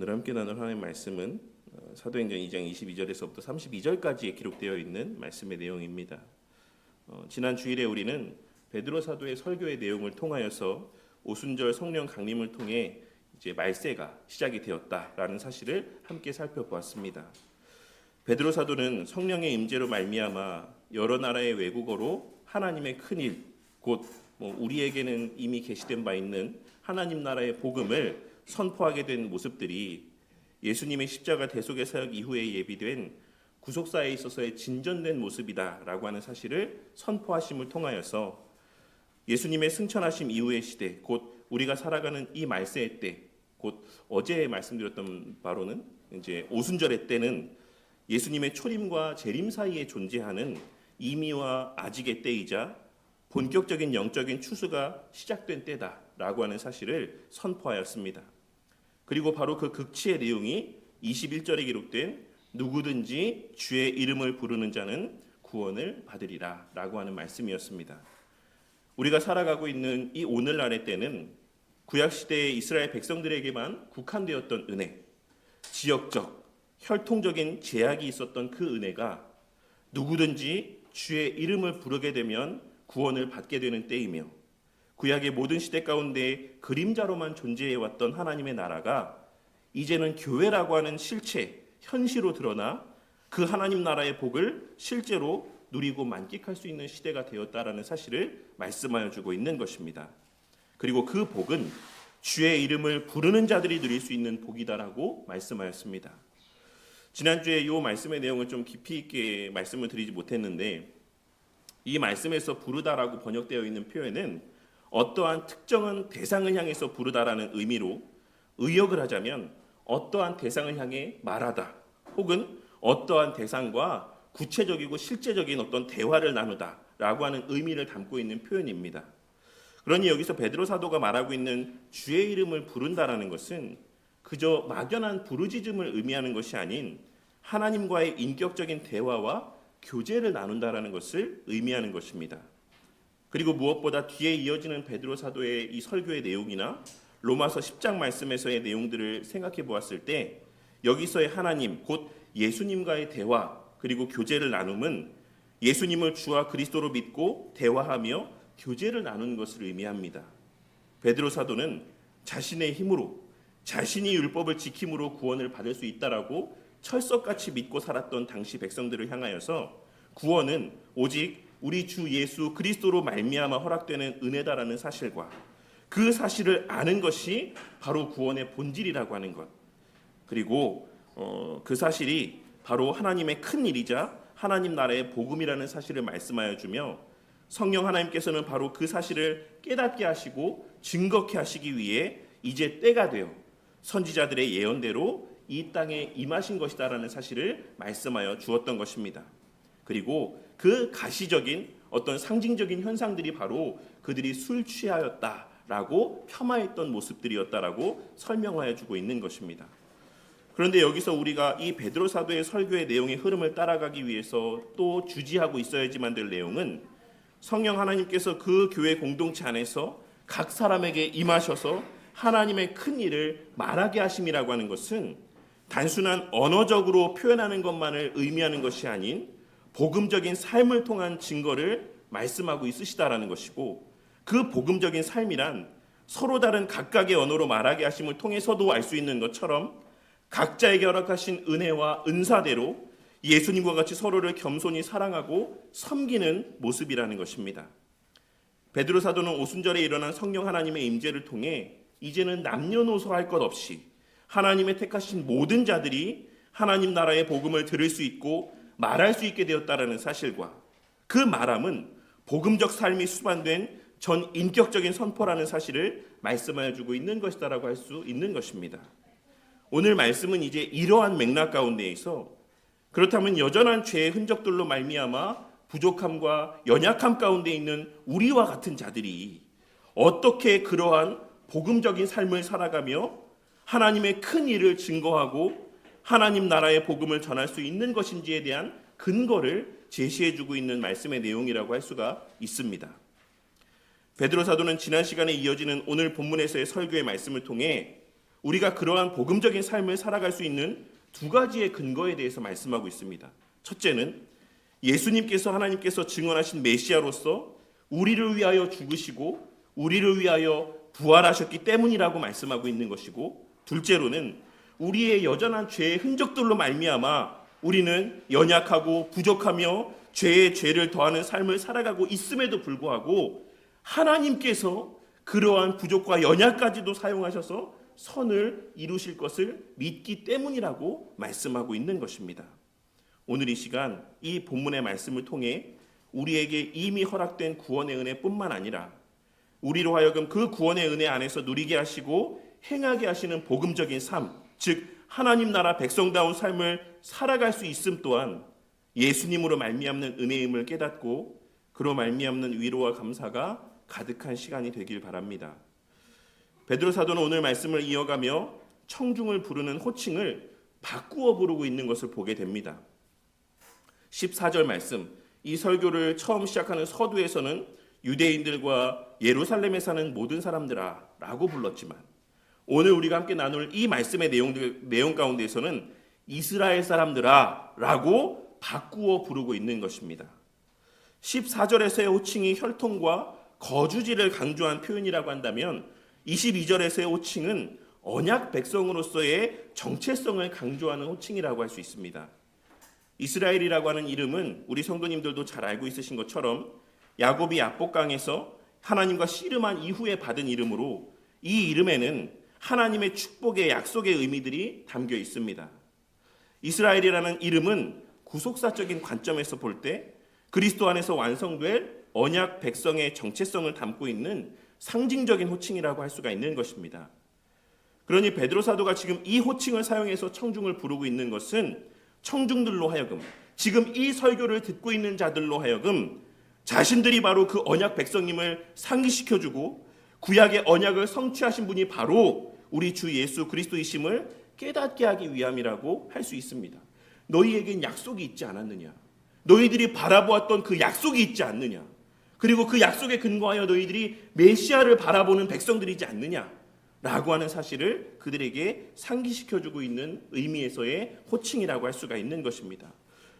오늘 함께 나눌 하나님의 말씀은 사도행전 2장 22절에서부터 32절까지에 기록되어 있는 말씀의 내용입니다. 지난 주일에 우리는 베드로 사도의 설교의 내용을 통하여서 오순절 성령 강림을 통해 이제 말세가 시작이 되었다라는 사실을 함께 살펴보았습니다. 베드로 사도는 성령의 임재로 말미암아 여러 나라의 외국어로 하나님의 큰 일, 곧 우리에게는 이미 계시된 바 있는 하나님 나라의 복음을 선포하게 된 모습들이 예수님의 십자가 대속의 사역 이후에 예비된 구속사에 있어서의 진전된 모습이다라고 하는 사실을 선포하심을 통하여서 예수님의 승천하심 이후의 시대, 곧 우리가 살아가는 이 말세의 때, 곧 어제 말씀드렸던 바로는 이제 오순절의 때는 예수님의 초림과 재림 사이에 존재하는 이미와 아직의 때이자 본격적인 영적인 추수가 시작된 때다라고 하는 사실을 선포하였습니다. 그리고 바로 그 극치의 내용이 21절에 기록된 누구든지 주의 이름을 부르는 자는 구원을 받으리라 라고 하는 말씀이었습니다. 우리가 살아가고 있는 이 오늘날의 때는 구약시대의 이스라엘 백성들에게만 국한되었던 은혜, 지역적, 혈통적인 제약이 있었던 그 은혜가 누구든지 주의 이름을 부르게 되면 구원을 받게 되는 때이며 구약의 모든 시대 가운데 그림자로만 존재해왔던 하나님의 나라가 이제는 교회라고 하는 실체, 현실로 드러나 그 하나님 나라의 복을 실제로 누리고 만끽할 수 있는 시대가 되었다라는 사실을 말씀하여 주고 있는 것입니다. 그리고 그 복은 주의 이름을 부르는 자들이 누릴 수 있는 복이다라고 말씀하였습니다. 지난주에 이 말씀의 내용을 좀 깊이 있게 말씀을 드리지 못했는데 이 말씀에서 부르다라고 번역되어 있는 표현은 어떠한 특정한 대상을 향해서 부르다라는 의미로 의역을 하자면 어떠한 대상을 향해 말하다 혹은 어떠한 대상과 구체적이고 실제적인 어떤 대화를 나누다라고 하는 의미를 담고 있는 표현입니다. 그러니 여기서 베드로 사도가 말하고 있는 주의 이름을 부른다라는 것은 그저 막연한 부르짖음을 의미하는 것이 아닌 하나님과의 인격적인 대화와 교제를 나눈다라는 것을 의미하는 것입니다. 그리고 무엇보다 뒤에 이어지는 베드로 사도의 이 설교의 내용이나 로마서 10장 말씀에서의 내용들을 생각해 보았을 때 여기서의 하나님 곧 예수님과의 대화 그리고 교제를 나눔은 예수님을 주와 그리스도로 믿고 대화하며 교제를 나누는 것을 의미합니다. 베드로 사도는 자신의 힘으로 자신이 율법을 지킴으로 구원을 받을 수 있다라고 철석같이 믿고 살았던 당시 백성들을 향하여서 구원은 오직 우리 주 예수 그리스도로 말미암아 허락되는 은혜다라는 사실과 그 사실을 아는 것이 바로 구원의 본질이라고 하는 것, 그리고 그 사실이 바로 하나님의 큰 일이자 하나님 나라의 복음이라는 사실을 말씀하여 주며 성령 하나님께서는 바로 그 사실을 깨닫게 하시고 증거케 하시기 위해 이제 때가 되어 선지자들의 예언대로 이 땅에 임하신 것이다라는 사실을 말씀하여 주었던 것입니다. 그리고 그 가시적인 어떤 상징적인 현상들이 바로 그들이 술 취하였다라고 폄하했던 모습들이었다라고 설명하여 주고 있는 것입니다. 그런데 여기서 우리가 이 베드로 사도의 설교의 내용의 흐름을 따라가기 위해서 또 주지하고 있어야지만 될 내용은 성령 하나님께서 그 교회 공동체 안에서 각 사람에게 임하셔서 하나님의 큰 일을 말하게 하심이라고 하는 것은 단순한 언어적으로 표현하는 것만을 의미하는 것이 아닌 복음적인 삶을 통한 증거를 말씀하고 있으시다라는 것이고 그 복음적인 삶이란 서로 다른 각각의 언어로 말하게 하심을 통해서도 알 수 있는 것처럼 각자에게 허락하신 은혜와 은사대로 예수님과 같이 서로를 겸손히 사랑하고 섬기는 모습이라는 것입니다. 베드로 사도는 오순절에 일어난 성령 하나님의 임재를 통해 이제는 남녀노소 할 것 없이 하나님의 택하신 모든 자들이 하나님 나라의 복음을 들을 수 있고 말할 수 있게 되었다라는 사실과 그 말함은 복음적 삶이 수반된 전 인격적인 선포라는 사실을 말씀하여 주고 있는 것이다라고 할 수 있는 것입니다. 오늘 말씀은 이제 이러한 맥락 가운데에서 그렇다면 여전한 죄의 흔적들로 말미암아 부족함과 연약함 가운데 있는 우리와 같은 자들이 어떻게 그러한 복음적인 삶을 살아가며 하나님의 큰 일을 증거하고 하나님 나라의 복음을 전할 수 있는 것인지에 대한 근거를 제시해주고 있는 말씀의 내용이라고 할 수가 있습니다. 베드로 사도는 지난 시간에 이어지는 오늘 본문에서의 설교의 말씀을 통해 우리가 그러한 복음적인 삶을 살아갈 수 있는 두 가지의 근거에 대해서 말씀하고 있습니다. 첫째는 예수님께서 하나님께서 증언하신 메시아로서 우리를 위하여 죽으시고 우리를 위하여 부활하셨기 때문이라고 말씀하고 있는 것이고, 둘째로는 우리의 여전한 죄의 흔적들로 말미암아 우리는 연약하고 부족하며 죄에 죄를 더하는 삶을 살아가고 있음에도 불구하고 하나님께서 그러한 부족과 연약까지도 사용하셔서 선을 이루실 것을 믿기 때문이라고 말씀하고 있는 것입니다. 오늘 이 시간 이 본문의 말씀을 통해 우리에게 이미 허락된 구원의 은혜뿐만 아니라 우리로 하여금 그 구원의 은혜 안에서 누리게 하시고 행하게 하시는 복음적인 삶, 즉 하나님 나라 백성다운 삶을 살아갈 수 있음 또한 예수님으로 말미암는 은혜임을 깨닫고 그로 말미암는 위로와 감사가 가득한 시간이 되길 바랍니다. 베드로 사도는 오늘 말씀을 이어가며 청중을 부르는 호칭을 바꾸어 부르고 있는 것을 보게 됩니다. 14절 말씀, 이 설교를 처음 시작하는 서두에서는 유대인들과 예루살렘에 사는 모든 사람들아 라고 불렀지만 오늘 우리가 함께 나눌 이 말씀의 내용 가운데에서는 이스라엘 사람들아 라고 바꾸어 부르고 있는 것입니다. 14절에서의 호칭이 혈통과 거주지를 강조한 표현이라고 한다면 22절에서의 호칭은 언약 백성으로서의 정체성을 강조하는 호칭이라고 할 수 있습니다. 이스라엘이라고 하는 이름은 우리 성도님들도 잘 알고 있으신 것처럼 야곱이 야복강에서 하나님과 씨름한 이후에 받은 이름으로 이 이름에는 하나님의 축복의 약속의 의미들이 담겨 있습니다. 이스라엘이라는 이름은 구속사적인 관점에서 볼 때 그리스도 안에서 완성될 언약 백성의 정체성을 담고 있는 상징적인 호칭이라고 할 수가 있는 것입니다. 그러니 베드로 사도가 지금 이 호칭을 사용해서 청중을 부르고 있는 것은 청중들로 하여금, 지금 이 설교를 듣고 있는 자들로 하여금 자신들이 바로 그 언약 백성님을 상기시켜주고 구약의 언약을 성취하신 분이 바로 우리 주 예수 그리스도이심을 깨닫게 하기 위함이라고 할 수 있습니다. 너희에겐 약속이 있지 않았느냐? 너희들이 바라보았던 그 약속이 있지 않느냐? 그리고 그 약속에 근거하여 너희들이 메시아를 바라보는 백성들이지 않느냐? 라고 하는 사실을 그들에게 상기시켜주고 있는 의미에서의 호칭이라고 할 수가 있는 것입니다.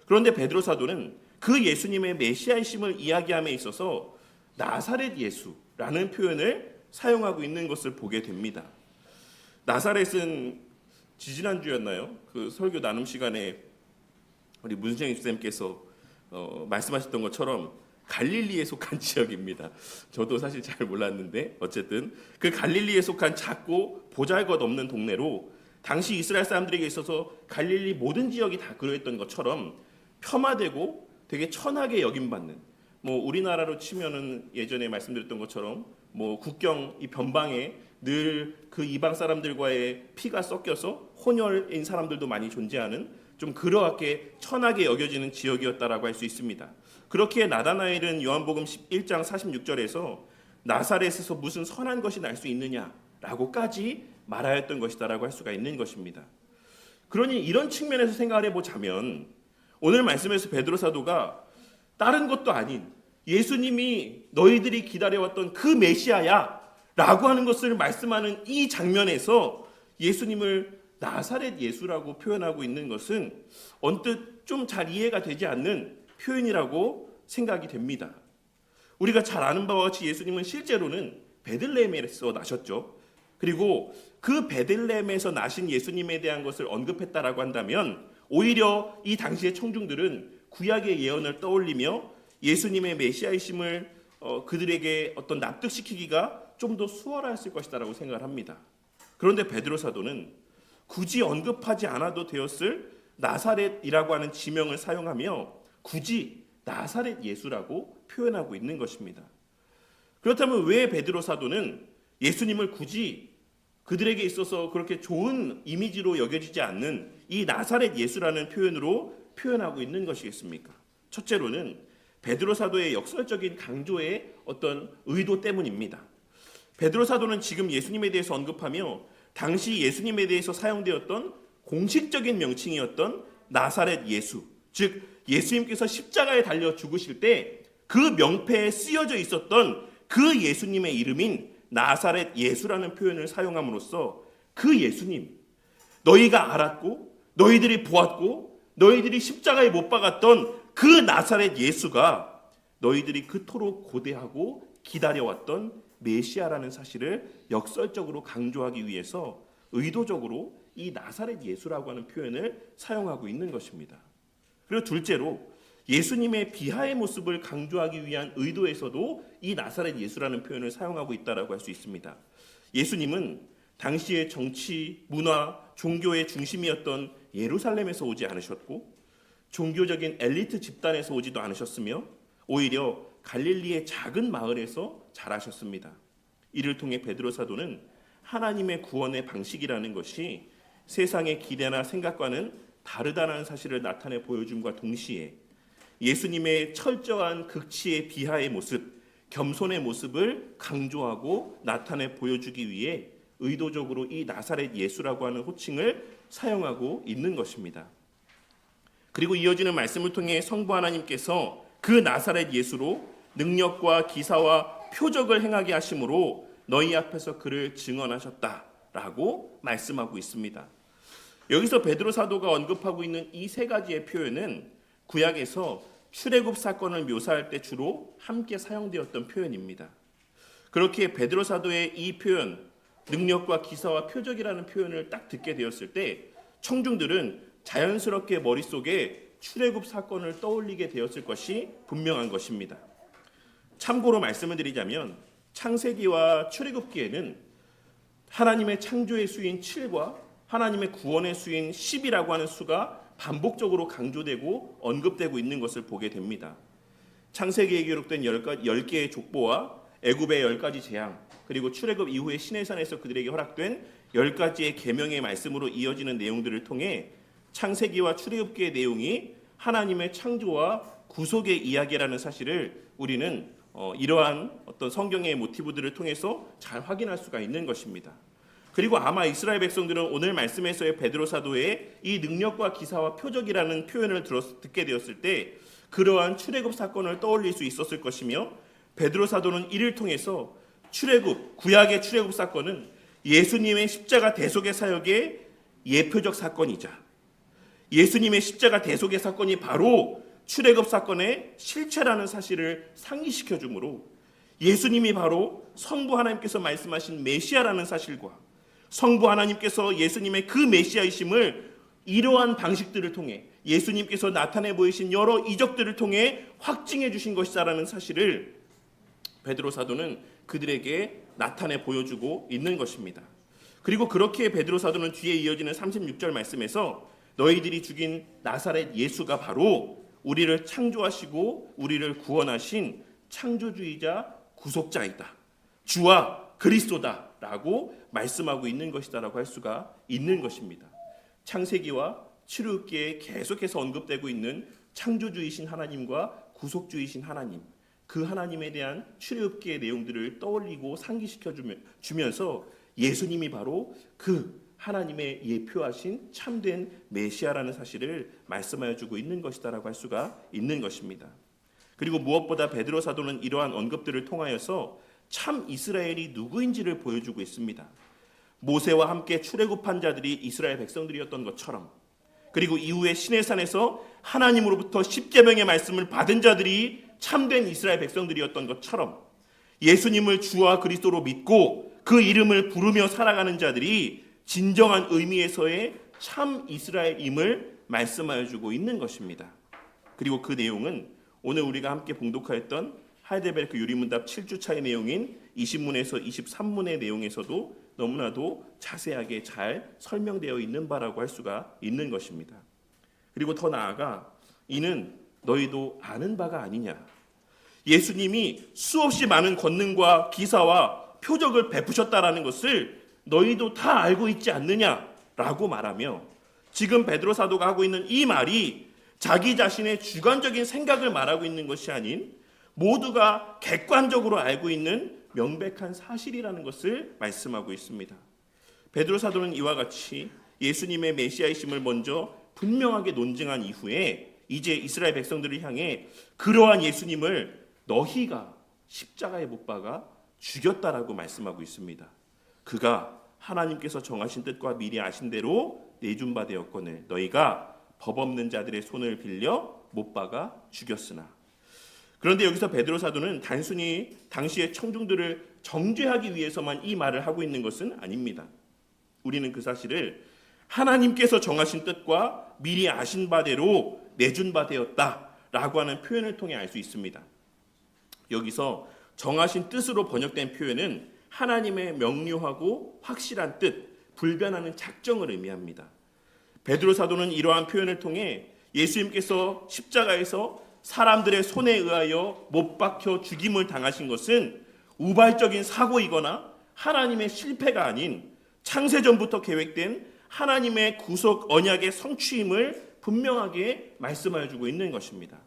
그런데 베드로 사도는 그 예수님의 메시아이심을 이야기함에 있어서 나사렛 예수라는 표현을 사용하고 있는 것을 보게 됩니다. 나사렛은 지지난주였나요? 그 설교 나눔 시간에 우리 문수정 집사님께서 말씀하셨던 것처럼 갈릴리에 속한 지역입니다. 저도 사실 잘 몰랐는데 어쨌든 그 갈릴리에 속한 작고 보잘것없는 동네로 당시 이스라엘 사람들에게 있어서 갈릴리 모든 지역이 다 그러했던 것처럼 폄하되고 되게 천하게 여김받는, 우리나라로 치면은 예전에 말씀드렸던 것처럼 국경 이 변방에 늘 그 이방 사람들과의 피가 섞여서 혼혈인 사람들도 많이 존재하는 좀 그러하게 천하게 여겨지는 지역이었다라고 할 수 있습니다. 그렇기에 나다나엘은 요한복음 11장 46절에서 나사렛에서 무슨 선한 것이 날 수 있느냐라고까지 말하였던 것이다라고 할 수가 있는 것입니다. 그러니 이런 측면에서 생각을 해보자면 오늘 말씀에서 베드로 사도가 다른 것도 아닌 예수님이 너희들이 기다려왔던 그 메시아야 라고 하는 것을 말씀하는 이 장면에서 예수님을 나사렛 예수라고 표현하고 있는 것은 언뜻 좀 잘 이해가 되지 않는 표현이라고 생각이 됩니다. 우리가 잘 아는 바와 같이 예수님은 실제로는 베들레헴에서 나셨죠. 그리고 그 베들레헴에서 나신 예수님에 대한 것을 언급했다라고 한다면 오히려 이 당시의 청중들은 구약의 예언을 떠올리며 예수님의 메시아이심을 그들에게 어떤 납득시키기가 좀 더 수월했을 것이다라고 생각을 합니다. 그런데 베드로 사도는 굳이 언급하지 않아도 되었을 나사렛이라고 하는 지명을 사용하며 굳이 나사렛 예수라고 표현하고 있는 것입니다. 그렇다면 왜 베드로 사도는 예수님을 굳이 그들에게 있어서 그렇게 좋은 이미지로 여겨지지 않는 이 나사렛 예수라는 표현으로 표현하고 있는 것이겠습니까? 첫째로는 베드로 사도의 역설적인 강조의 어떤 의도 때문입니다. 베드로 사도는 지금 예수님에 대해서 언급하며 당시 예수님에 대해서 사용되었던 공식적인 명칭이었던 나사렛 예수, 즉 예수님께서 십자가에 달려 죽으실 때 그 명패에 쓰여져 있었던 그 예수님의 이름인 나사렛 예수라는 표현을 사용함으로써 그 예수님, 너희가 알았고 너희들이 보았고 너희들이 십자가에 못 박았던 그 나사렛 예수가 너희들이 그토록 고대하고 기다려왔던 메시아라는 사실을 역설적으로 강조하기 위해서 의도적으로 이 나사렛 예수라고 하는 표현을 사용하고 있는 것입니다. 그리고 둘째로 예수님의 비하의 모습을 강조하기 위한 의도에서도 이 나사렛 예수라는 표현을 사용하고 있다고 할 수 있습니다. 예수님은 당시의 정치, 문화, 종교의 중심이었던 예루살렘에서 오지 않으셨고 종교적인 엘리트 집단에서 오지도 않으셨으며 오히려 갈릴리의 작은 마을에서 자라셨습니다. 이를 통해 베드로 사도는 하나님의 구원의 방식이라는 것이 세상의 기대나 생각과는 다르다는 사실을 나타내 보여줌과 동시에 예수님의 철저한 극치의 비하의 모습, 겸손의 모습을 강조하고 나타내 보여주기 위해 의도적으로 이 나사렛 예수라고 하는 호칭을 사용하고 있는 것입니다. 그리고 이어지는 말씀을 통해 성부 하나님께서 그 나사렛 예수로 능력과 기사와 표적을 행하게 하심으로 너희 앞에서 그를 증언하셨다라고 말씀하고 있습니다. 여기서 베드로 사도가 언급하고 있는 이 세 가지의 표현은 구약에서 출애굽 사건을 묘사할 때 주로 함께 사용되었던 표현입니다. 그렇게 베드로 사도의 이 표현, 능력과 기사와 표적이라는 표현을 딱 듣게 되었을 때 청중들은 자연스럽게 머릿속에 출애굽 사건을 떠올리게 되었을 것이 분명한 것입니다. 참고로 말씀을 드리자면 창세기와 출애굽기에는 하나님의 창조의 수인 7과 하나님의 구원의 수인 10이라고 하는 수가 반복적으로 강조되고 언급되고 있는 것을 보게 됩니다. 창세기에 기록된 10개의 족보와 애굽의 10가지 재앙, 그리고 출애굽 이후에 시내산에서 그들에게 허락된 10가지의 계명의 말씀으로 이어지는 내용들을 통해 창세기와 출애굽기의 내용이 하나님의 창조와 구속의 이야기라는 사실을 우리는 이러한 어떤 성경의 모티브들을 통해서 잘 확인할 수가 있는 것입니다. 그리고 아마 이스라엘 백성들은 오늘 말씀에서의 베드로 사도의 이 능력과 기사와 표적이라는 표현을 듣게 되었을 때 그러한 출애굽 사건을 떠올릴 수 있었을 것이며 베드로 사도는 이를 통해서 출애굽, 구약의 출애굽 사건은 예수님의 십자가 대속의 사역의 예표적 사건이자 예수님의 십자가 대속의 사건이 바로 출애굽 사건의 실체라는 사실을 상기시켜 주므로 예수님이 바로 성부 하나님께서 말씀하신 메시아라는 사실과 성부 하나님께서 예수님의 그 메시아이심을 이러한 방식들을 통해 예수님께서 나타내 보이신 여러 이적들을 통해 확증해 주신 것이다라는 사실을 베드로 사도는 그들에게 나타내 보여주고 있는 것입니다. 그리고 그렇게 베드로 사도는 뒤에 이어지는 36절 말씀에서 너희들이 죽인 나사렛 예수가 바로 우리를 창조하시고 우리를 구원하신 창조주이자 구속자이다. 주와 그리스도다 라고 말씀하고 있는 것이다라고 할 수가 있는 것입니다. 창세기와 출애굽기에 계속해서 언급되고 있는 창조주이신 하나님과 구속주이신 하나님, 그 하나님에 대한 출애굽기의 내용들을 떠올리고 상기시켜 주면서 예수님이 바로 그 하나님의 예표하신 참된 메시아라는 사실을 말씀하여 주고 있는 것이다라고 할 수가 있는 것입니다. 그리고 무엇보다 베드로 사도는 이러한 언급들을 통하여서 참 이스라엘이 누구인지를 보여주고 있습니다. 모세와 함께 출애굽한 자들이 이스라엘 백성들이었던 것처럼, 그리고 이후에 시내산에서 하나님으로부터 십계명의 말씀을 받은 자들이 참된 이스라엘 백성들이었던 것처럼 예수님을 주와 그리스도로 믿고 그 이름을 부르며 살아가는 자들이 진정한 의미에서의 참 이스라엘임을 말씀하여 주고 있는 것입니다. 그리고 그 내용은 오늘 우리가 함께 봉독하였던 하이델베르크 유리문답 7주차의 내용인 20문에서 23문의 내용에서도 너무나도 자세하게 잘 설명되어 있는 바라고 할 수가 있는 것입니다. 그리고 더 나아가 이는 너희도 아는 바가 아니냐. 예수님이 수없이 많은 권능과 기사와 표적을 베푸셨다라는 것을 너희도 다 알고 있지 않느냐라고 말하며 지금 베드로 사도가 하고 있는 이 말이 자기 자신의 주관적인 생각을 말하고 있는 것이 아닌 모두가 객관적으로 알고 있는 명백한 사실이라는 것을 말씀하고 있습니다. 베드로 사도는 이와 같이 예수님의 메시아이심을 먼저 분명하게 논증한 이후에 이제 이스라엘 백성들을 향해 그러한 예수님을 너희가 십자가에 못 박아 죽였다라고 말씀하고 있습니다. 그가 하나님께서 정하신 뜻과 미리 아신 대로 내준 바 되었거늘 너희가 법 없는 자들의 손을 빌려 못 박아 죽였으나. 그런데 여기서 베드로 사도는 단순히 당시의 청중들을 정죄하기 위해서만 이 말을 하고 있는 것은 아닙니다. 우리는 그 사실을 하나님께서 정하신 뜻과 미리 아신 바대로 내준 바 되었다라고 하는 표현을 통해 알 수 있습니다. 여기서 정하신 뜻으로 번역된 표현은 하나님의 명료하고 확실한 뜻, 불변하는 작정을 의미합니다. 베드로 사도는 이러한 표현을 통해 예수님께서 십자가에서 사람들의 손에 의하여 못 박혀 죽임을 당하신 것은 우발적인 사고이거나 하나님의 실패가 아닌 창세전부터 계획된 하나님의 구속 언약의 성취임을 분명하게 말씀하여 주고 있는 것입니다.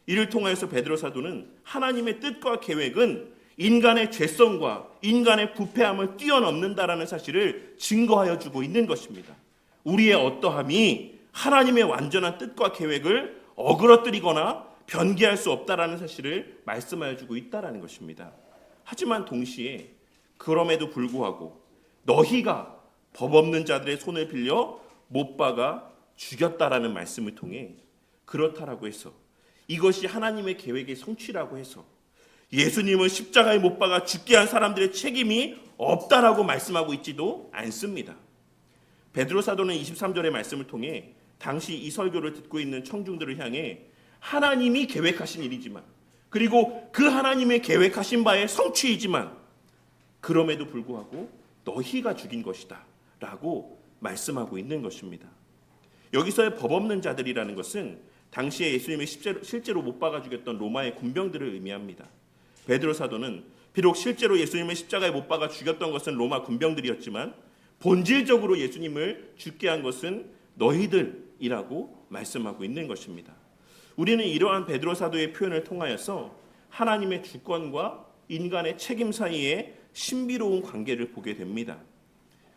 이를 통하여서 베드로 사도는 하나님의 뜻과 계획은 인간의 죄성과 인간의 부패함을 뛰어넘는다라는 사실을 증거하여 주고 있는 것입니다. 우리의 어떠함이 하나님의 완전한 뜻과 계획을 어그러뜨리거나 변개할 수 없다라는 사실을 말씀하여 주고 있다라는 것입니다. 하지만 동시에 그럼에도 불구하고 너희가 법 없는 자들의 손을 빌려 못 박아 죽였다라는 말씀을 통해 그렇다라고 해서 이것이 하나님의 계획의 성취라고 해서 예수님을 십자가에 못 박아 죽게 한 사람들의 책임이 없다라고 말씀하고 있지도 않습니다. 베드로 사도는 23절의 말씀을 통해 당시 이 설교를 듣고 있는 청중들을 향해 하나님이 계획하신 일이지만 그리고 그 하나님의 계획하신 바의 성취이지만 그럼에도 불구하고 너희가 죽인 것이다 라고 말씀하고 있는 것입니다. 여기서의 법 없는 자들이라는 것은 당시에 예수님을 실제로 못 박아 죽였던 로마의 군병들을 의미합니다. 베드로 사도는 비록 실제로 예수님을 십자가에 못 박아 죽였던 것은 로마 군병들이었지만 본질적으로 예수님을 죽게 한 것은 너희들이라고 말씀하고 있는 것입니다. 우리는 이러한 베드로 사도의 표현을 통하여서 하나님의 주권과 인간의 책임 사이에 신비로운 관계를 보게 됩니다.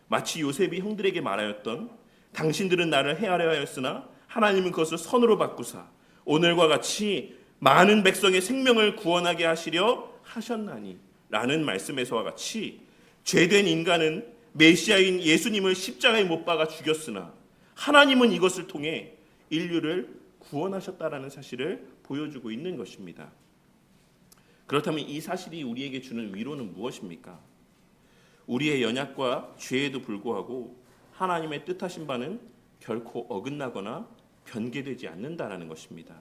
마치 요셉이 형들에게 말하였던 당신들은 나를 해하려 하였으나 하나님은 그것을 선으로 바꾸사 오늘과 같이 많은 백성의 생명을 구원하게 하시려 하셨나니 라는 말씀에서와 같이 죄된 인간은 메시아인 예수님을 십자가에 못 박아 죽였으나 하나님은 이것을 통해 인류를 구원하셨다라는 사실을 보여주고 있는 것입니다. 그렇다면 이 사실이 우리에게 주는 위로는 무엇입니까? 우리의 연약과 죄에도 불구하고 하나님의 뜻하신 바는 결코 어긋나거나 변개되지 않는다라는 것입니다.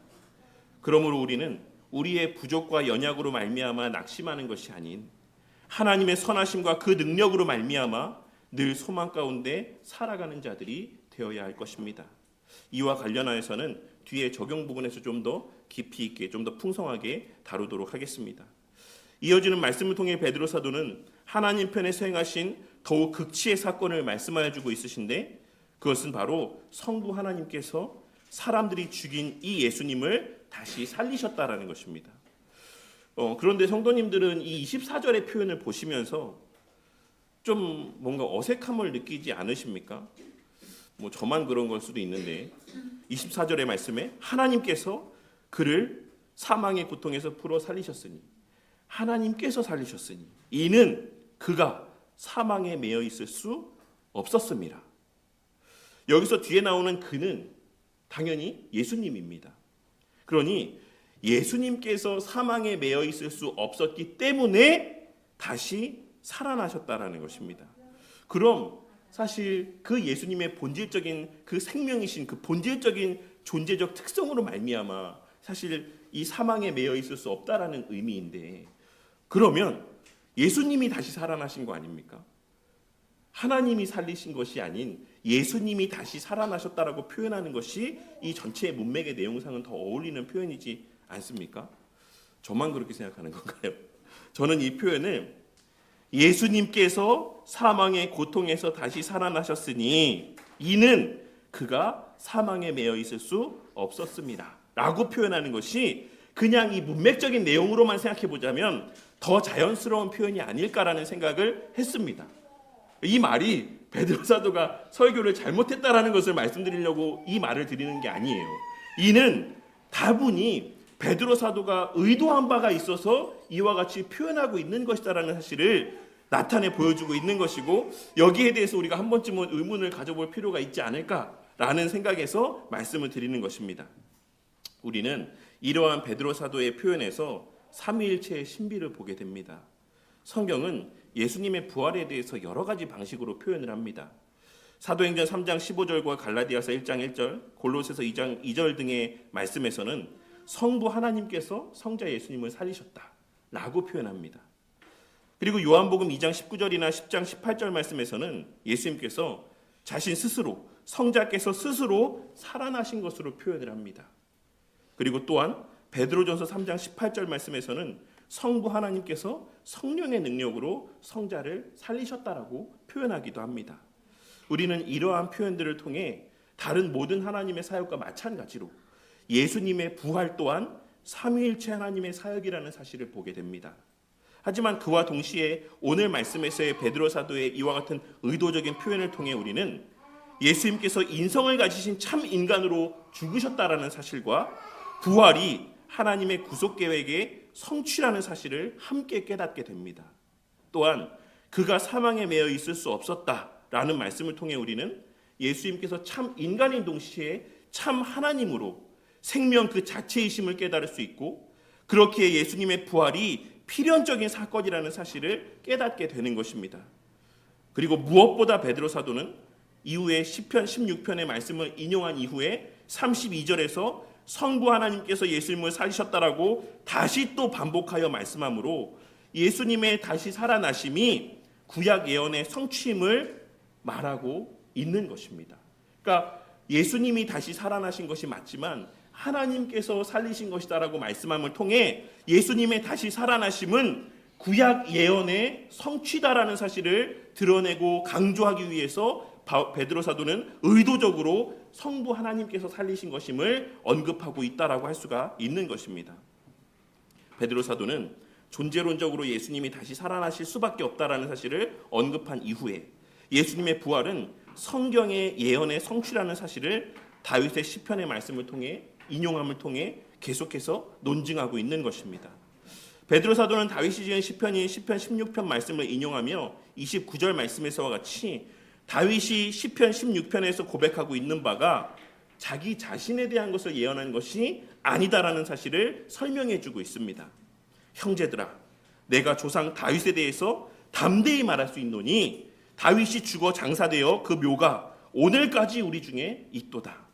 그러므로 우리는 우리의 부족과 연약으로 말미암아 낙심하는 것이 아닌 하나님의 선하심과 그 능력으로 말미암아 늘 소망 가운데 살아가는 자들이 되어야 할 것입니다. 이와 관련하여서는 뒤에 적용 부분에서 좀 더 깊이 있게 좀 더 풍성하게 다루도록 하겠습니다. 이어지는 말씀을 통해 베드로 사도는 하나님 편에 수행하신 더욱 극치의 사건을 말씀하여 주고 있으신데 그것은 바로 성부 하나님께서 사람들이 죽인 이 예수님을 다시 살리셨다라는 것입니다. 그런데 성도님들은 이 24절의 표현을 보시면서 좀 뭔가 어색함을 느끼지 않으십니까? 뭐 저만 그런 걸 수도 있는데 24절의 말씀에 하나님께서 그를 사망의 고통에서 풀어 살리셨으니 하나님께서 살리셨으니 이는 그가 사망에 매여 있을 수 없었습니다. 여기서 뒤에 나오는 그는 당연히 예수님입니다. 그러니 예수님께서 사망에 매여 있을 수 없었기 때문에 다시 살아나셨다라는 것입니다. 그럼 사실 그 예수님의 본질적인 그 생명이신 그 본질적인 존재적 특성으로 말미암아 사실 이 사망에 매여 있을 수 없다라는 의미인데 그러면 예수님이 다시 살아나신 거 아닙니까? 하나님이 살리신 것이 아닌 예수님이 다시 살아나셨다라고 표현하는 것이 이 전체의 문맥의 내용상은 더 어울리는 표현이지 않습니까? 저만 그렇게 생각하는 건가요? 저는 이 표현을 예수님께서 사망의 고통에서 다시 살아나셨으니 이는 그가 사망에 매여 있을 수 없었습니다 라고 표현하는 것이 그냥 이 문맥적인 내용으로만 생각해 보자면 더 자연스러운 표현이 아닐까라는 생각을 했습니다. 이 말이 베드로 사도가 설교를 잘못했다라는 것을 말씀드리려고 이 말을 드리는 게 아니에요. 이는 다분히 베드로 사도가 의도한 바가 있어서 이와 같이 표현하고 있는 것이다라는 사실을 나타내 보여주고 있는 것이고, 여기에 대해서 우리가 한 번쯤은 의문을 가져볼 필요가 있지 않을까라는 생각에서 말씀을 드리는 것입니다. 우리는 이러한 베드로 사도의 표현에서 삼위일체의 신비를 보게 됩니다. 성경은 예수님의 부활에 대해서 여러 가지 방식으로 표현을 합니다. 사도행전 3장 15절과 갈라디아서 1장 1절, 골로새서 2장 2절 등의 말씀에서는 성부 하나님께서 성자 예수님을 살리셨다라고 표현합니다. 그리고 요한복음 2장 19절이나 10장 18절 말씀에서는 예수님께서 자신 스스로, 성자께서 스스로 살아나신 것으로 표현을 합니다. 그리고 또한 베드로전서 3장 18절 말씀에서는 성부 하나님께서 성령의 능력으로 성자를 살리셨다라고 표현하기도 합니다. 우리는 이러한 표현들을 통해 다른 모든 하나님의 사역과 마찬가지로 예수님의 부활 또한 삼위일체 하나님의 사역이라는 사실을 보게 됩니다. 하지만 그와 동시에 오늘 말씀에서의 베드로 사도의 이와 같은 의도적인 표현을 통해 우리는 예수님께서 인성을 가지신 참 인간으로 죽으셨다라는 사실과 부활이 하나님의 구속 계획의 성취라는 사실을 함께 깨닫게 됩니다. 또한 그가 사망에 매여 있을 수 없었다라는 말씀을 통해 우리는 예수님께서 참 인간인 동시에 참 하나님으로 생명 그 자체이심을 깨달을 수 있고, 그렇기에 예수님의 부활이 필연적인 사건이라는 사실을 깨닫게 되는 것입니다. 그리고 무엇보다 베드로 사도는 이후에 시편 16편의 말씀을 인용한 이후에 32절에서 성부 하나님께서 예수님을 살리셨다라고 다시 또 반복하여 말씀하므로 예수님의 다시 살아나심이 구약 예언의 성취임을 말하고 있는 것입니다. 그러니까 예수님이 다시 살아나신 것이 맞지만 하나님께서 살리신 것이다라고 말씀함을 통해 예수님의 다시 살아나심은 구약 예언의 성취다라는 사실을 드러내고 강조하기 위해서 베드로 사도는 의도적으로 성부 하나님께서 살리신 것임을 언급하고 있다라고 할 수가 있는 것입니다. 베드로 사도는 존재론적으로 예수님이 다시 살아나실 수밖에 없다라는 사실을 언급한 이후에 예수님의 부활은 성경의 예언의 성취라는 사실을 다윗의 시편의 말씀을 통해 인용함을 통해 계속해서 논증하고 있는 것입니다. 베드로 사도는 다윗이 지은 시편인 시편 16편 말씀을 인용하며 29절 말씀에서와 같이 다윗이 시편 16편에서 고백하고 있는 바가 자기 자신에 대한 것을 예언한 것이 아니다라는 사실을 설명해 주고 있습니다. 형제들아, 내가 조상 다윗에 대해서 담대히 말할 수 있노니 다윗이 죽어 장사되어 그 묘가 오늘까지 우리 중에 있도다.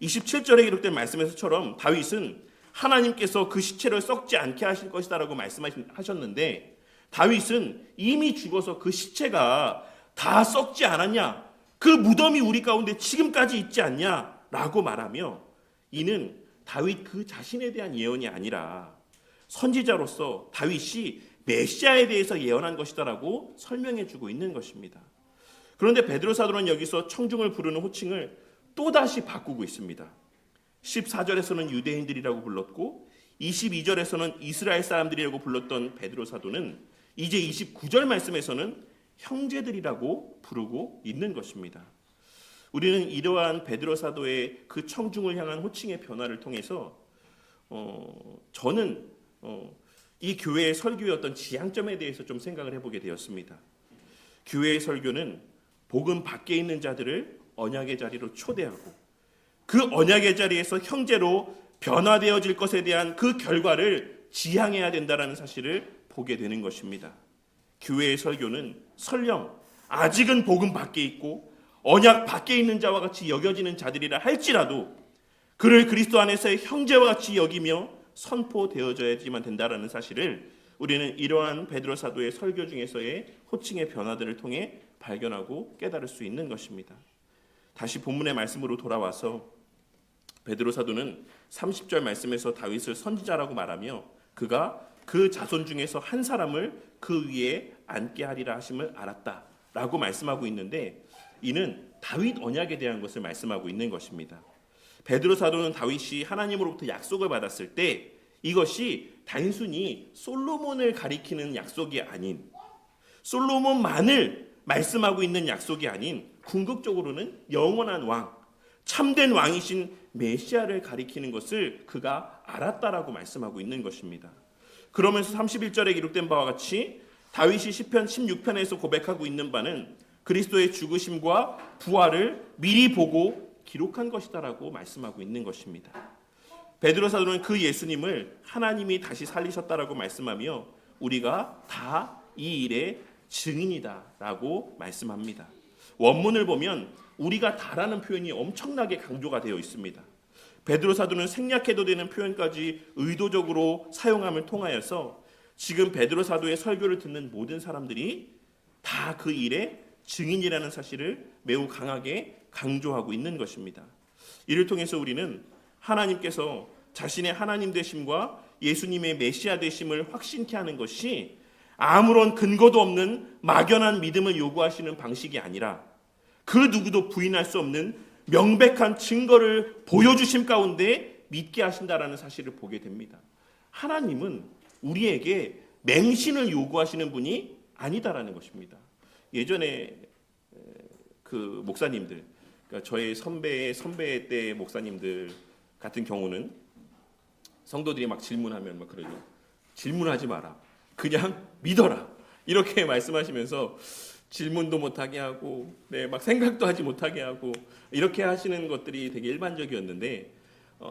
27절에 기록된 말씀에서처럼 다윗은 하나님께서 그 시체를 썩지 않게 하실 것이다라고 말씀하셨는데, 다윗은 이미 죽어서 그 시체가 다 썩지 않았냐, 그 무덤이 우리 가운데 지금까지 있지 않냐라고 말하며, 이는 다윗 그 자신에 대한 예언이 아니라 선지자로서 다윗이 메시아에 대해서 예언한 것이다라고 설명해 주고 있는 것입니다. 그런데 베드로 사도는 여기서 청중을 부르는 호칭을 또다시 바꾸고 있습니다. 14절에서는 유대인들이라고 불렀고 22절에서는 이스라엘 사람들이라고 불렀던 베드로 사도는 이제 29절 말씀에서는 형제들이라고 부르고 있는 것입니다. 우리는 이러한 베드로 사도의 그 청중을 향한 호칭의 변화를 통해서 저는 이 교회의 설교의 어떤 지향점에 대해서 좀 생각을 해보게 되었습니다. 교회의 설교는 복음 밖에 있는 자들을 언약의 자리로 초대하고 그 언약의 자리에서 형제로 변화되어질 것에 대한 그 결과를 지향해야 된다는 사실을 보게 되는 것입니다. 교회의 설교는 설령 아직은 복음 밖에 있고 언약 밖에 있는 자와 같이 여겨지는 자들이라 할지라도 그를 그리스도 안에서의 형제와 같이 여기며 선포되어져야지만 된다는 사실을 우리는 이러한 베드로 사도의 설교 중에서의 호칭의 변화들을 통해 발견하고 깨달을 수 있는 것입니다. 다시 본문의 말씀으로 돌아와서 베드로 사도는 30절 말씀에서 다윗을 선지자라고 말하며 그가 그 자손 중에서 한 사람을 그 위에 앉게 하리라 하심을 알았다라고 말씀하고 있는데, 이는 다윗 언약에 대한 것을 말씀하고 있는 것입니다. 베드로 사도는 다윗이 하나님으로부터 약속을 받았을 때 이것이 단순히 솔로몬을 가리키는 약속이 아닌, 솔로몬만을 말씀하고 있는 약속이 아닌 궁극적으로는 영원한 왕, 참된 왕이신 메시아를 가리키는 것을 그가 알았다라고 말씀하고 있는 것입니다. 그러면서 31절에 기록된 바와 같이 다윗이 시편 16편에서 고백하고 있는 바는 그리스도의 죽으심과 부활을 미리 보고 기록한 것이다라고 말씀하고 있는 것입니다. 베드로 사도는 그 예수님을 하나님이 다시 살리셨다라고 말씀하며 우리가 다 이 일의 증인이다라고 말씀합니다. 원문을 보면 우리가 다라는 표현이 엄청나게 강조가 되어 있습니다. 베드로 사도는 생략해도 되는 표현까지 의도적으로 사용함을 통하여서 지금 베드로 사도의 설교를 듣는 모든 사람들이 다 그 일의 증인이라는 사실을 매우 강하게 강조하고 있는 것입니다. 이를 통해서 우리는 하나님께서 자신의 하나님 되심과 예수님의 메시아 되심을 확신케 하는 것이 아무런 근거도 없는 막연한 믿음을 요구하시는 방식이 아니라 그 누구도 부인할 수 없는 명백한 증거를 보여주심 가운데 믿게 하신다라는 사실을 보게 됩니다. 하나님은 우리에게 맹신을 요구하시는 분이 아니다라는 것입니다. 예전에 그 목사님들, 그러니까 저의 선배 때 목사님들 같은 경우는 성도들이 막 질문하면 막 그러죠. 질문하지 마라. 그냥 믿어라. 이렇게 말씀하시면서 질문도 못하게 하고, 막 생각도 하지 못하게 하고 이렇게 하시는 것들이 되게 일반적이었는데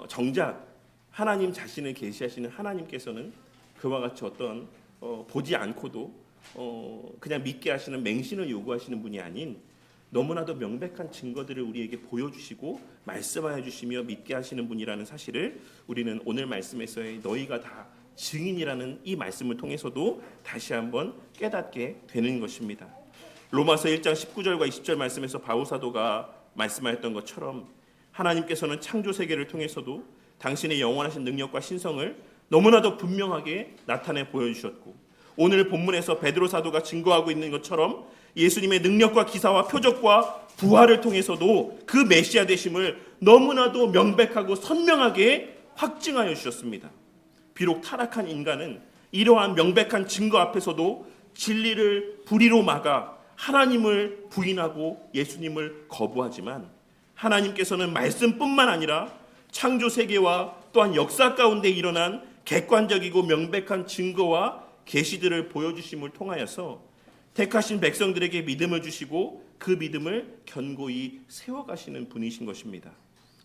정작 하나님 자신을 계시하시는 하나님께서는 그와 같이 어떤 보지 않고도 그냥 믿게 하시는 맹신을 요구하시는 분이 아닌 너무나도 명백한 증거들을 우리에게 보여주시고 말씀하여 주시며 믿게 하시는 분이라는 사실을 우리는 오늘 말씀에서의 너희가 다 증인이라는 이 말씀을 통해서도 다시 한번 깨닫게 되는 것입니다. 로마서 1장 19절과 20절 말씀에서 바울 사도가 말씀하였던 것처럼 하나님께서는 창조 세계를 통해서도 당신의 영원하신 능력과 신성을 너무나도 분명하게 나타내 보여주셨고 오늘 본문에서 베드로 사도가 증거하고 있는 것처럼 예수님의 능력과 기사와 표적과 부활을 통해서도 그 메시아 되심을 너무나도 명백하고 선명하게 확증하여 주셨습니다. 비록 타락한 인간은 이러한 명백한 증거 앞에서도 진리를 불의로 막아 하나님을 부인하고 예수님을 거부하지만 하나님께서는 말씀뿐만 아니라 창조 세계와 또한 역사 가운데 일어난 객관적이고 명백한 증거와 계시들을 보여주심을 통하여서 택하신 백성들에게 믿음을 주시고 그 믿음을 견고히 세워가시는 분이신 것입니다.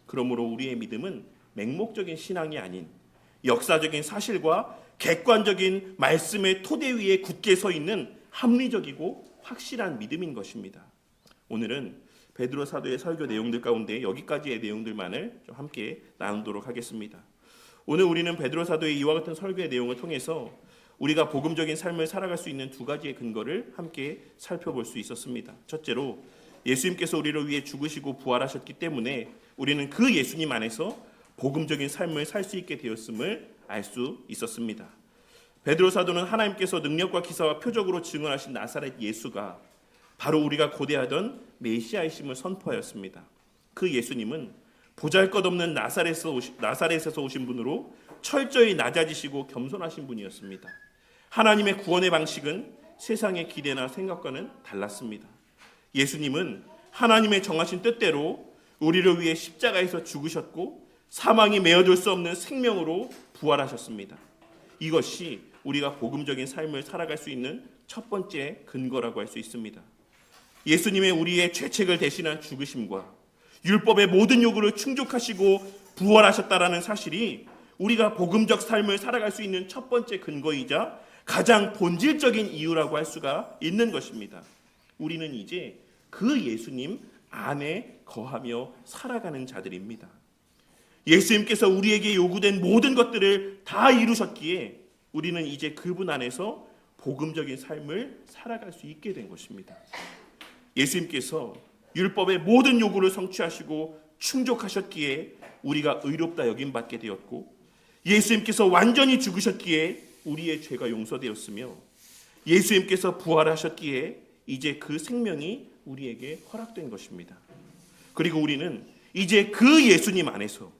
그러므로 우리의 믿음은 맹목적인 신앙이 아닌 역사적인 사실과 객관적인 말씀의 토대 위에 굳게 서 있는 합리적이고 확실한 믿음인 것입니다. 오늘은 베드로 사도의 설교 내용들 가운데 여기까지의 내용들만을 좀 함께 나누도록 하겠습니다. 오늘 우리는 베드로 사도의 이와 같은 설교의 내용을 통해서 우리가 복음적인 삶을 살아갈 수 있는 두 가지의 근거를 함께 살펴볼 수 있었습니다. 첫째로 예수님께서 우리를 위해 죽으시고 부활하셨기 때문에 우리는 그 예수님 안에서 복음적인 삶을 살 수 있게 되었음을 알 수 있었습니다. 베드로 사도는 하나님께서 능력과 기사와 표적으로 증언하신 나사렛 예수가 바로 우리가 고대하던 메시아이심을 선포하였습니다. 그 예수님은 보잘것없는 나사렛에서 오신 분으로 철저히 낮아지시고 겸손하신 분이었습니다. 하나님의 구원의 방식은 세상의 기대나 생각과는 달랐습니다. 예수님은 하나님의 정하신 뜻대로 우리를 위해 십자가에서 죽으셨고 사망이 메어둘 수 없는 생명으로 부활하셨습니다. 이것이 우리가 복음적인 삶을 살아갈 수 있는 첫 번째 근거라고 할 수 있습니다. 예수님의 우리의 죄책을 대신한 죽으심과 율법의 모든 요구를 충족하시고 부활하셨다라는 사실이 우리가 복음적 삶을 살아갈 수 있는 첫 번째 근거이자 가장 본질적인 이유라고 할 수가 있는 것입니다. 우리는 이제 그 예수님 안에 거하며 살아가는 자들입니다. 예수님께서 우리에게 요구된 모든 것들을 다 이루셨기에 우리는 이제 그분 안에서 복음적인 삶을 살아갈 수 있게 된 것입니다. 예수님께서 율법의 모든 요구를 성취하시고 충족하셨기에 우리가 의롭다 여김받게 되었고 예수님께서 완전히 죽으셨기에 우리의 죄가 용서되었으며 예수님께서 부활하셨기에 이제 그 생명이 우리에게 허락된 것입니다. 그리고 우리는 이제 그 예수님 안에서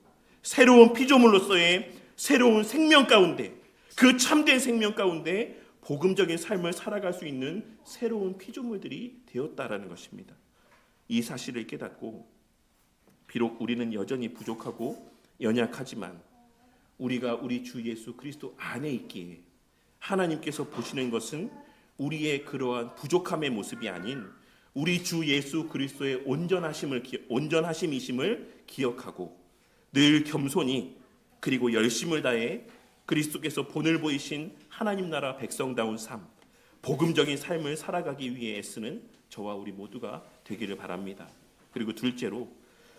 새로운 피조물로서의 새로운 생명 가운데 그 참된 생명 가운데 복음적인 삶을 살아갈 수 있는 새로운 피조물들이 되었다라는 것입니다. 이 사실을 깨닫고 비록 우리는 여전히 부족하고 연약하지만 우리가 우리 주 예수 그리스도 안에 있기에 하나님께서 보시는 것은 우리의 그러한 부족함의 모습이 아닌 우리 주 예수 그리스도의 온전하심이심을 기억하고 늘 겸손히 그리고 열심을 다해 그리스도께서 본을 보이신 하나님 나라 백성다운 삶, 복음적인 삶을 살아가기 위해 애쓰는 저와 우리 모두가 되기를 바랍니다. 그리고 둘째로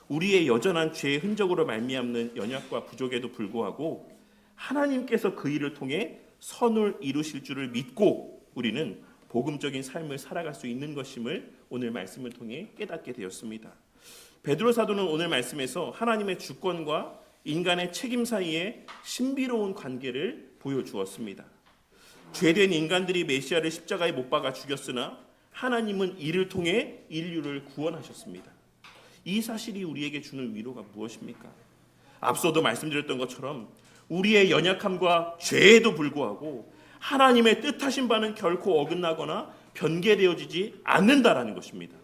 우리의 여전한 죄의 흔적으로 말미암는 연약과 부족에도 불구하고 하나님께서 그 일을 통해 선을 이루실 줄을 믿고 우리는 복음적인 삶을 살아갈 수 있는 것임을 오늘 말씀을 통해 깨닫게 되었습니다. 베드로 사도는 오늘 말씀에서 하나님의 주권과 인간의 책임 사이에 신비로운 관계를 보여주었습니다. 죄된 인간들이 메시아를 십자가에 못 박아 죽였으나 하나님은 이를 통해 인류를 구원하셨습니다. 이 사실이 우리에게 주는 위로가 무엇입니까? 앞서도 말씀드렸던 것처럼 우리의 연약함과 죄에도 불구하고 하나님의 뜻하신 바는 결코 어긋나거나 변개되어지지 않는다라는 것입니다.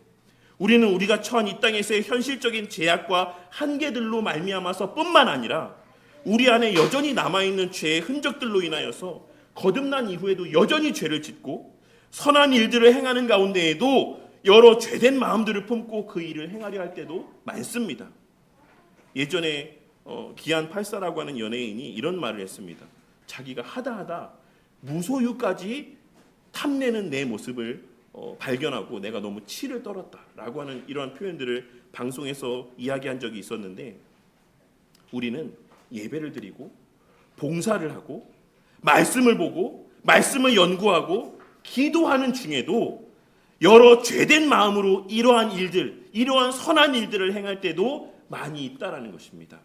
우리는 우리가 처한 이 땅에서의 현실적인 제약과 한계들로 말미암아서 뿐만 아니라 우리 안에 여전히 남아있는 죄의 흔적들로 인하여서 거듭난 이후에도 여전히 죄를 짓고 선한 일들을 행하는 가운데에도 여러 죄된 마음들을 품고 그 일을 행하려 할 때도 많습니다. 예전에 기안 84라고 하는 연예인이 이런 말을 했습니다. 자기가 하다 무소유까지 탐내는 내 모습을 발견하고 내가 너무 치를 떨었다라고 하는 이러한 표현들을 방송에서 이야기한 적이 있었는데, 우리는 예배를 드리고 봉사를 하고 말씀을 보고 말씀을 연구하고 기도하는 중에도 여러 죄된 마음으로 이러한 일들, 이러한 선한 일들을 행할 때도 많이 있다라는 것입니다.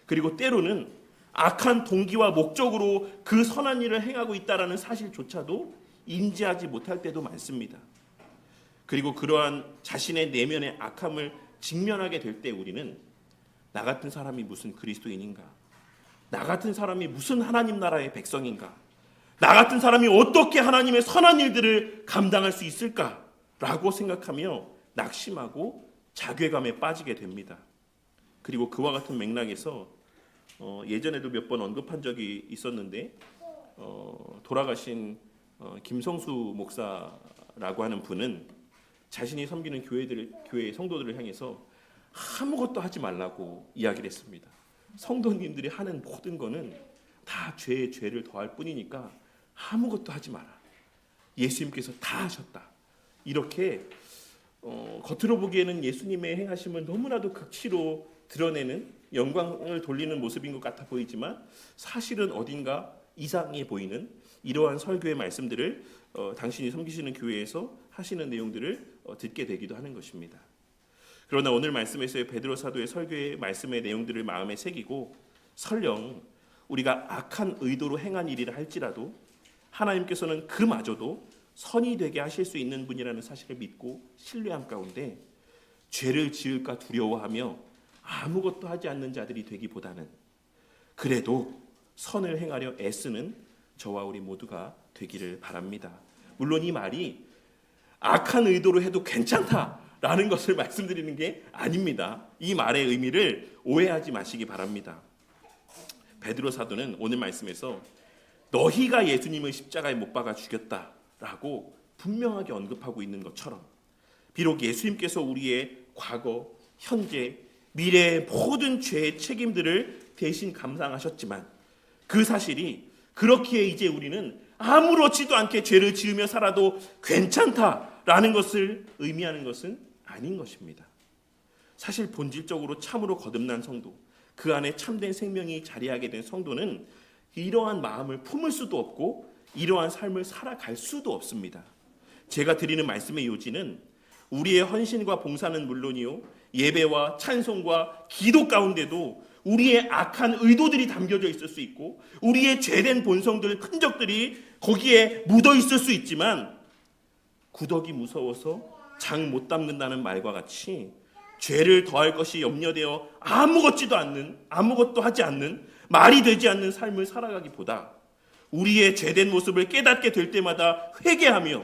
그리고 때로는 악한 동기와 목적으로 그 선한 일을 행하고 있다라는 사실조차도 인지하지 못할 때도 많습니다. 그리고 그러한 자신의 내면의 악함을 직면하게 될 때 우리는 나 같은 사람이 무슨 그리스도인인가? 나 같은 사람이 무슨 하나님 나라의 백성인가? 나 같은 사람이 어떻게 하나님의 선한 일들을 감당할 수 있을까? 라고 생각하며 낙심하고 자괴감에 빠지게 됩니다. 그리고 그와 같은 맥락에서 예전에도 몇 번 언급한 적이 있었는데 돌아가신 김성수 목사라고 하는 분은 자신이 섬기는 교회 성도들을 향해서 아무것도 하지 말라고 이야기를 했습니다. 성도님들이 하는 모든 거는 다 죄에 죄를 더할 뿐이니까 아무것도 하지 마라. 예수님께서 다 하셨다. 이렇게 겉으로 보기에는 예수님의 행하심을 너무나도 극치로 드러내는 영광을 돌리는 모습인 것 같아 보이지만 사실은 어딘가 이상해 보이는 이러한 설교의 말씀들을 당신이 섬기시는 교회에서 하시는 내용들을 듣게 되기도 하는 것입니다. 그러나 오늘 말씀에서의 베드로 사도의 설교의 말씀의 내용들을 마음에 새기고 설령 우리가 악한 의도로 행한 일이라 할지라도 하나님께서는 그마저도 선이 되게 하실 수 있는 분이라는 사실을 믿고 신뢰함 가운데 죄를 지을까 두려워하며 아무것도 하지 않는 자들이 되기보다는 그래도 선을 행하려 애쓰는 저와 우리 모두가 되기를 바랍니다. 물론 이 말이 악한 의도로 해도 괜찮다라는 것을 말씀드리는 게 아닙니다. 이 말의 의미를 오해하지 마시기 바랍니다. 베드로 사도는 오늘 말씀에서 너희가 예수님을 십자가에 못 박아 죽였다라고 분명하게 언급하고 있는 것처럼 비록 예수님께서 우리의 과거, 현재, 미래의 모든 죄의 책임들을 대신 감당하셨지만 그 사실이 그렇기에 이제 우리는 아무렇지도 않게 죄를 지으며 살아도 괜찮다라는 것을 의미하는 것은 아닌 것입니다. 사실 본질적으로 참으로 거듭난 성도, 그 안에 참된 생명이 자리하게 된 성도는 이러한 마음을 품을 수도 없고 이러한 삶을 살아갈 수도 없습니다. 제가 드리는 말씀의 요지는 우리의 헌신과 봉사는 물론이요, 예배와 찬송과 기도 가운데도 우리의 악한 의도들이 담겨져 있을 수 있고 우리의 죄된 본성들, 흔적들이 거기에 묻어 있을 수 있지만 구더기 무서워서 장 못 담는다는 말과 같이 죄를 더할 것이 염려되어 아무것도 하지 않는, 말이 되지 않는 삶을 살아가기보다 우리의 죄된 모습을 깨닫게 될 때마다 회개하며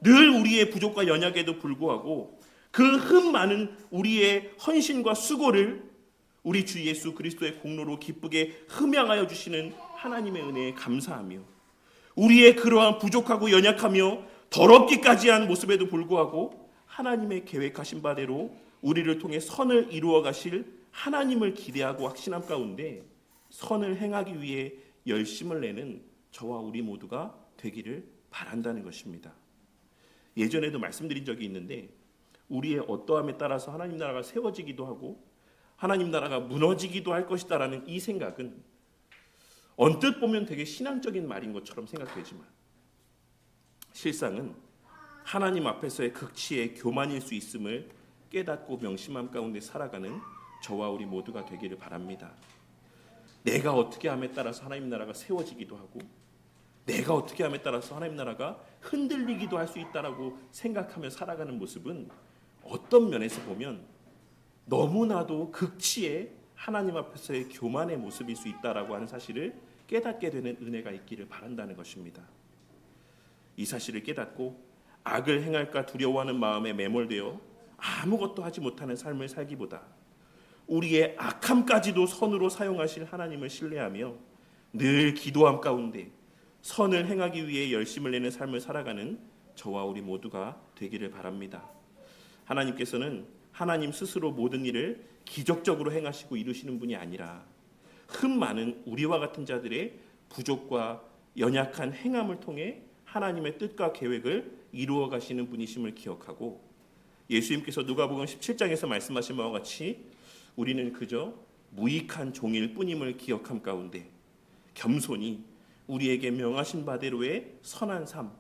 늘 우리의 부족과 연약에도 불구하고 그 흠 많은 우리의 헌신과 수고를 우리 주 예수 그리스도의 공로로 기쁘게 흠양하여 주시는 하나님의 은혜에 감사하며 우리의 그러한 부족하고 연약하며 더럽기까지 한 모습에도 불구하고 하나님의 계획하신 바대로 우리를 통해 선을 이루어 가실 하나님을 기대하고 확신함 가운데 선을 행하기 위해 열심을 내는 저와 우리 모두가 되기를 바란다는 것입니다. 예전에도 말씀드린 적이 있는데 우리의 어떠함에 따라서 하나님 나라가 세워지기도 하고 하나님 나라가 무너지기도 할 것이다라는 이 생각은 언뜻 보면 되게 신앙적인 말인 것처럼 생각되지만 실상은 하나님 앞에서의 극치의 교만일 수 있음을 깨닫고 명심함 가운데 살아가는 저와 우리 모두가 되기를 바랍니다. 내가 어떻게 함에 따라서 하나님 나라가 세워지기도 하고 내가 어떻게 함에 따라서 하나님 나라가 흔들리기도 할 수 있다라고 생각하며 살아가는 모습은 어떤 면에서 보면 너무나도 극치의 하나님 앞에서의 교만의 모습일 수 있다라고 하는 사실을 깨닫게 되는 은혜가 있기를 바란다는 것입니다. 이 사실을 깨닫고 악을 행할까 두려워하는 마음에 매몰되어 아무것도 하지 못하는 삶을 살기보다 우리의 악함까지도 선으로 사용하실 하나님을 신뢰하며 늘 기도함 가운데 선을 행하기 위해 열심을 내는 삶을 살아가는 저와 우리 모두가 되기를 바랍니다. 하나님께서는 하나님 스스로 모든 일을 기적적으로 행하시고 이루시는 분이 아니라 흠 많은 우리와 같은 자들의 부족과 연약한 행함을 통해 하나님의 뜻과 계획을 이루어 가시는 분이심을 기억하고 예수님께서 누가복음 17장에서 말씀하신 바와 같이 우리는 그저 무익한 종일 뿐임을 기억함 가운데 겸손히 우리에게 명하신 바대로의 선한 삶,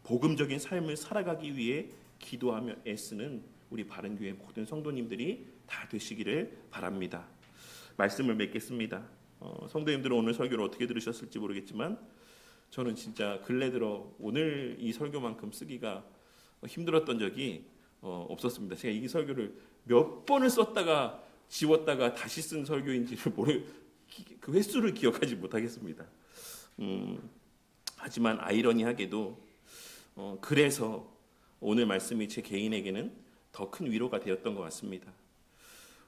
복음적인 삶을 살아가기 위해 기도하며 애쓰는 우리 바른교회 모든 성도님들이 다 되시기를 바랍니다. 말씀을 맺겠습니다. 성도님들은 오늘 설교를 어떻게 들으셨을지 모르겠지만 저는 진짜 근래 들어 오늘 이 설교만큼 쓰기가 힘들었던 적이 없었습니다. 제가 이 설교를 몇 번을 썼다가 지웠다가 다시 쓴 설교인지를 그 횟수를 기억하지 못하겠습니다. 하지만 아이러니하게도 그래서 오늘 말씀이 제 개인에게는 더 큰 위로가 되었던 것 같습니다.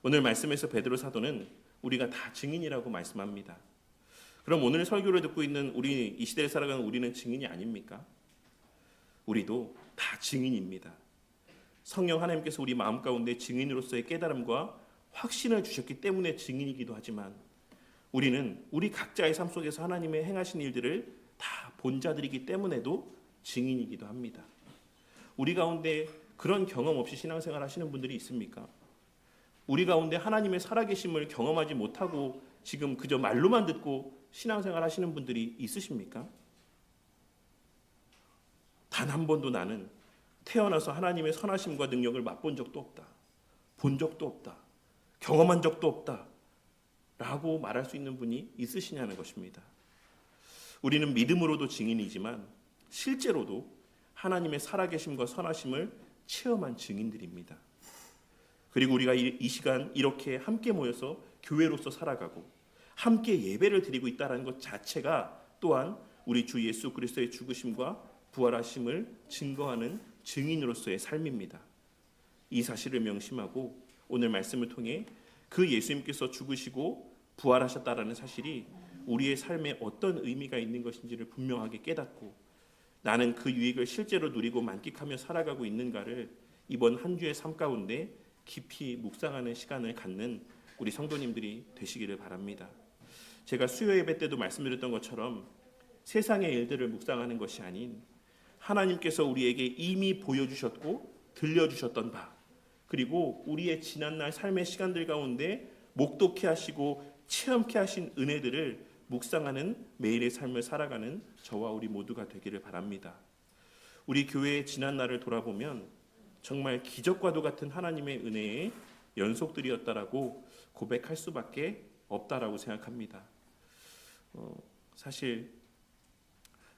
오늘 말씀에서 베드로 사도는 우리가 다 증인이라고 말씀합니다. 그럼 오늘 설교를 듣고 있는 우리 이 시대에 살아가는 우리는 증인이 아닙니까? 우리도 다 증인입니다. 성령 하나님께서 우리 마음 가운데 증인으로서의 깨달음과 확신을 주셨기 때문에 증인이기도 하지만 우리는 우리 각자의 삶 속에서 하나님의 행하신 일들을 다 본 자들이기 때문에도 증인이기도 합니다. 우리 가운데 그런 경험 없이 신앙생활 하시는 분들이 있습니까? 우리 가운데 하나님의 살아계심을 경험하지 못하고 지금 그저 말로만 듣고 신앙생활 하시는 분들이 있으십니까? 단 한 번도 나는 태어나서 하나님의 선하심과 능력을 맛본 적도 없다. 본 적도 없다. 경험한 적도 없다. 라고 말할 수 있는 분이 있으시냐는 것입니다. 우리는 믿음으로도 증인이지만 실제로도 하나님의 살아계심과 선하심을 체험한 증인들입니다. 그리고 우리가 이 시간 이렇게 함께 모여서 교회로서 살아가고 함께 예배를 드리고 있다는 것 자체가 또한 우리 주 예수 그리스도의 죽으심과 부활하심을 증거하는 증인으로서의 삶입니다. 이 사실을 명심하고 오늘 말씀을 통해 그 예수님께서 죽으시고 부활하셨다라는 사실이 우리의 삶에 어떤 의미가 있는 것인지를 분명하게 깨닫고 나는 그 유익을 실제로 누리고 만끽하며 살아가고 있는가를 이번 한 주의 삶 가운데 깊이 묵상하는 시간을 갖는 우리 성도님들이 되시기를 바랍니다. 제가 수요 예배 때도 말씀드렸던 것처럼 세상의 일들을 묵상하는 것이 아닌 하나님께서 우리에게 이미 보여주셨고 들려주셨던 바 그리고 우리의 지난날 삶의 시간들 가운데 목독케 하시고 체험케 하신 은혜들을 묵상하는 매일의 삶을 살아가는 저와 우리 모두가 되기를 바랍니다. 우리 교회의 지난날을 돌아보면 정말 기적과도 같은 하나님의 은혜의 연속들이었다라고 고백할 수밖에 없다라고 생각합니다. 사실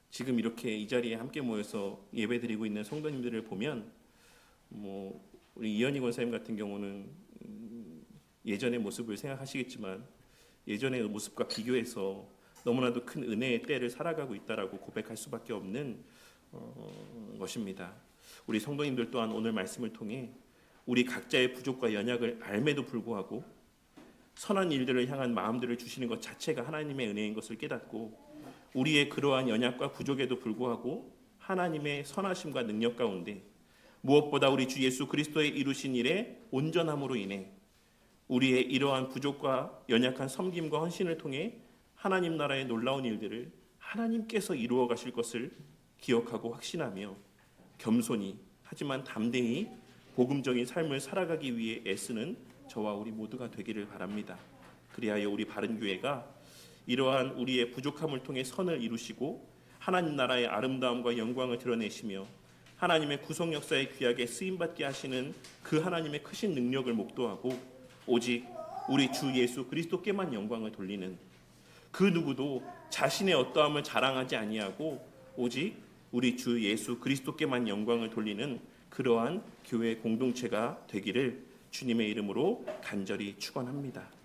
지금 이렇게 이 자리에 함께 모여서 예배드리고 있는 성도님들을 보면 우리 이현희 권사님 같은 경우는 예전의 모습을 생각하시겠지만 예전의 모습과 비교해서 너무나도 큰 은혜의 때를 살아가고 있다라고 고백할 수밖에 없는 것입니다. 우리 성도님들 또한 오늘 말씀을 통해 우리 각자의 부족과 연약을 알매도 불구하고 선한 일들을 향한 마음들을 주시는 것 자체가 하나님의 은혜인 것을 깨닫고 우리의 그러한 연약과 부족에도 불구하고 하나님의 선하심과 능력 가운데 무엇보다 우리 주 예수 그리스도의 이루신 일의 온전함으로 인해 우리의 이러한 부족과 연약한 섬김과 헌신을 통해 하나님 나라의 놀라운 일들을 하나님께서 이루어 가실 것을 기억하고 확신하며 겸손히 하지만 담대히 복음적인 삶을 살아가기 위해 애쓰는 저와 우리 모두가 되기를 바랍니다. 그리하여 우리 바른교회가 이러한 우리의 부족함을 통해 선을 이루시고 하나님 나라의 아름다움과 영광을 드러내시며 하나님의 구속 역사에 귀하게 쓰임받게 하시는 그 하나님의 크신 능력을 목도하고 오직 우리 주 예수 그리스도께만 영광을 돌리는 그 누구도 자신의 어떠함을 자랑하지 아니하고 오직 우리 주 예수 그리스도께만 영광을 돌리는 그러한 교회 공동체가 되기를 주님의 이름으로 간절히 축원합니다.